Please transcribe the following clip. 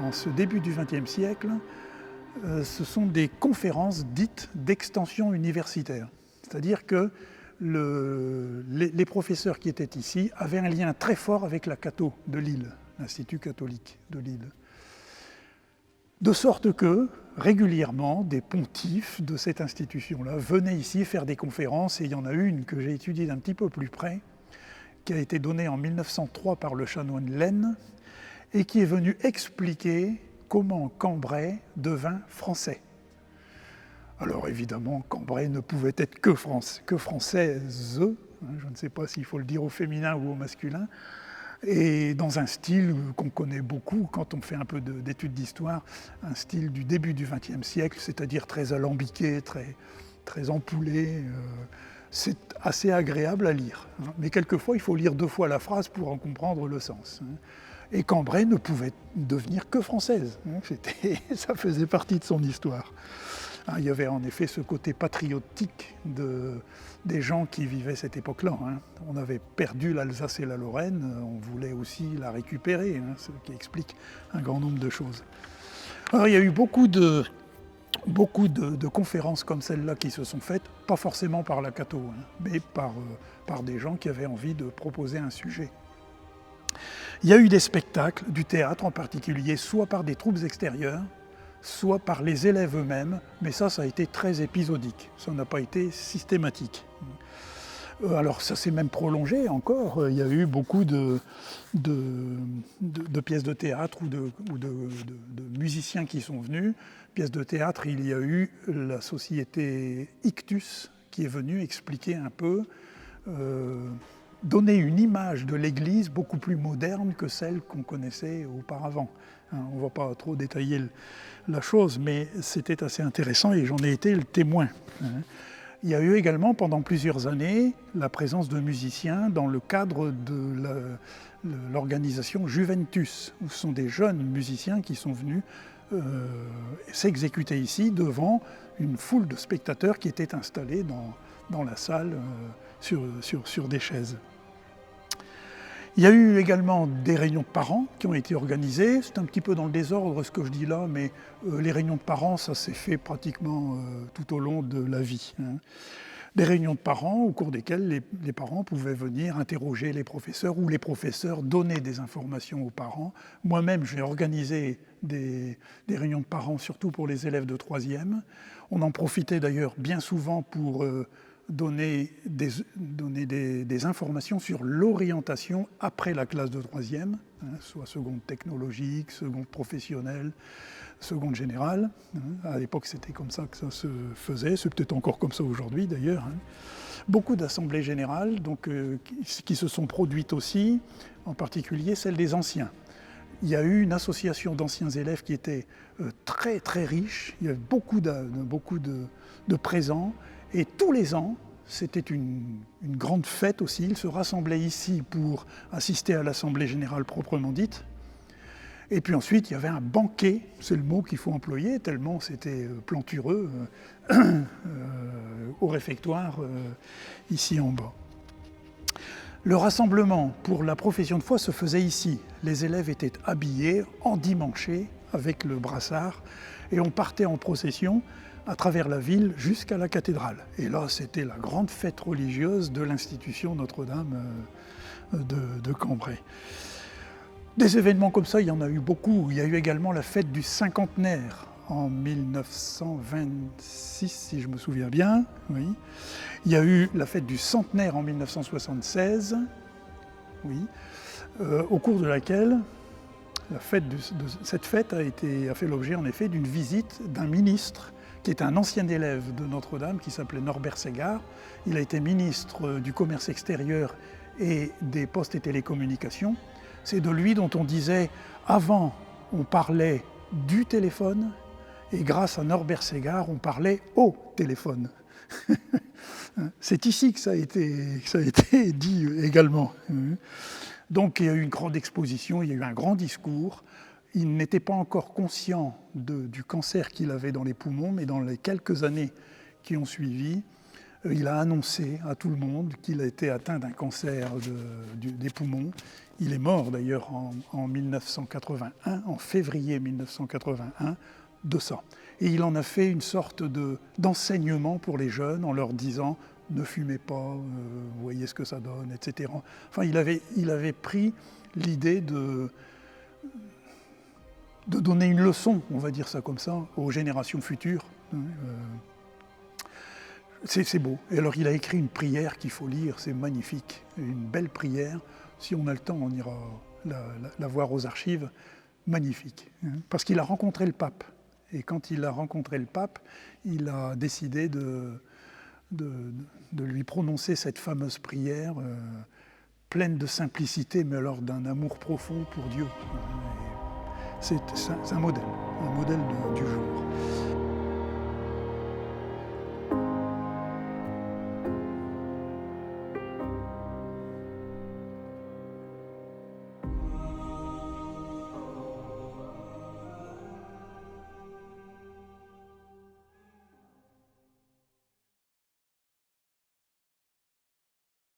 en ce début du XXe siècle, ce sont des conférences dites d'extension universitaire. C'est-à-dire que les professeurs qui étaient ici avaient un lien très fort avec la Catho de Lille, l'Institut catholique de Lille. De sorte que, régulièrement, des pontifes de cette institution-là venaient ici faire des conférences, et il y en a une que j'ai étudiée d'un petit peu plus près, qui a été donnée en 1903 par le chanoine Laine, et qui est venu expliquer comment Cambrai devint français. Alors évidemment, Cambrai ne pouvait être que française, je ne sais pas s'il faut le dire au féminin ou au masculin, et dans un style qu'on connaît beaucoup quand on fait un peu d'études d'histoire, un style du début du XXe siècle, c'est-à-dire très alambiqué, très ampoulé. C'est assez agréable à lire. Mais quelquefois, il faut lire 2 fois la phrase pour en comprendre le sens. Et Cambrai ne pouvait devenir que française. Ça faisait partie de son histoire. Il y avait en effet ce côté patriotique des gens qui vivaient cette époque-là. On avait perdu l'Alsace et la Lorraine, on voulait aussi la récupérer, ce qui explique un grand nombre de choses. Alors il y a eu beaucoup de conférences comme celle-là qui se sont faites, pas forcément par la Catho, mais par des gens qui avaient envie de proposer un sujet. Il y a eu des spectacles, du théâtre en particulier, soit par des troupes extérieures, soit par les élèves eux-mêmes, mais ça a été très épisodique, ça n'a pas été systématique. Alors ça s'est même prolongé encore, il y a eu beaucoup de pièces de théâtre ou de musiciens qui sont venus. Pièces de théâtre, il y a eu la société Ictus qui est venue expliquer un peu, donner une image de l'Église beaucoup plus moderne que celle qu'on connaissait auparavant. On ne va pas trop détailler la chose, mais c'était assez intéressant et j'en ai été le témoin. Il y a eu également pendant plusieurs années la présence de musiciens dans le cadre de l'organisation Juventus, où ce sont des jeunes musiciens qui sont venus s'exécuter ici devant une foule de spectateurs qui étaient installés dans la salle sur des chaises. Il y a eu également des réunions de parents qui ont été organisées. C'est un petit peu dans le désordre ce que je dis là, mais les réunions de parents, ça s'est fait pratiquement tout au long de la vie. Des réunions de parents au cours desquelles les parents pouvaient venir interroger les professeurs ou les professeurs donner des informations aux parents. Moi-même, j'ai organisé des réunions de parents, surtout pour les élèves de 3e. On en profitait d'ailleurs bien souvent pour donner des informations sur l'orientation après la classe de 3e, soit seconde technologique, seconde professionnelle, seconde générale. À l'époque, c'était comme ça que ça se faisait, c'est peut-être encore comme ça aujourd'hui d'ailleurs. Beaucoup d'assemblées générales donc, qui se sont produites aussi, en particulier celles des anciens. Il y a eu une association d'anciens élèves qui était très très riche, il y avait beaucoup de présents, et tous les ans, c'était une grande fête aussi. Ils se rassemblaient ici pour assister à l'Assemblée générale proprement dite. Et puis ensuite, il y avait un banquet, c'est le mot qu'il faut employer, tellement c'était plantureux, au réfectoire, ici en bas. Le rassemblement pour la profession de foi se faisait ici. Les élèves étaient habillés, endimanchés, avec le brassard, et on partait en procession à travers la ville jusqu'à la cathédrale. Et là, c'était la grande fête religieuse de l'institution Notre-Dame de Cambrai. Des événements comme ça, il y en a eu beaucoup. Il y a eu également la fête du cinquantenaire en 1926, si je me souviens bien. Oui. Il y a eu la fête du centenaire en 1976, oui, au cours de laquelle cette fête a fait l'objet en effet d'une visite d'un ministre qui est un ancien élève de Notre-Dame, qui s'appelait Norbert Ségard. Il a été ministre du Commerce extérieur et des Postes et Télécommunications. C'est de lui dont on disait, avant, on parlait du téléphone, et grâce à Norbert Ségard, on parlait au téléphone. C'est ici que ça a été dit également. Donc il y a eu une grande exposition, il y a eu un grand discours. Il n'était pas encore conscient du cancer qu'il avait dans les poumons, mais dans les quelques années qui ont suivi, Il a annoncé à tout le monde qu'il a été atteint d'un cancer des poumons. Il est mort d'ailleurs en 1981, en février 1981, de ça. Et il en a fait une sorte d'enseignement pour les jeunes en leur disant « ne fumez pas, vous voyez ce que ça donne », etc. Enfin, il avait pris l'idée de donner une leçon, on va dire ça comme ça, aux générations futures. C'est beau. Et alors il a écrit une prière qu'il faut lire, c'est magnifique, une belle prière. Si on a le temps, on ira la voir aux archives. Magnifique. Parce qu'il a rencontré le pape. Et quand il a rencontré le pape, il a décidé de lui prononcer cette fameuse prière pleine de simplicité, mais alors d'un amour profond pour Dieu. C'est un modèle du jour.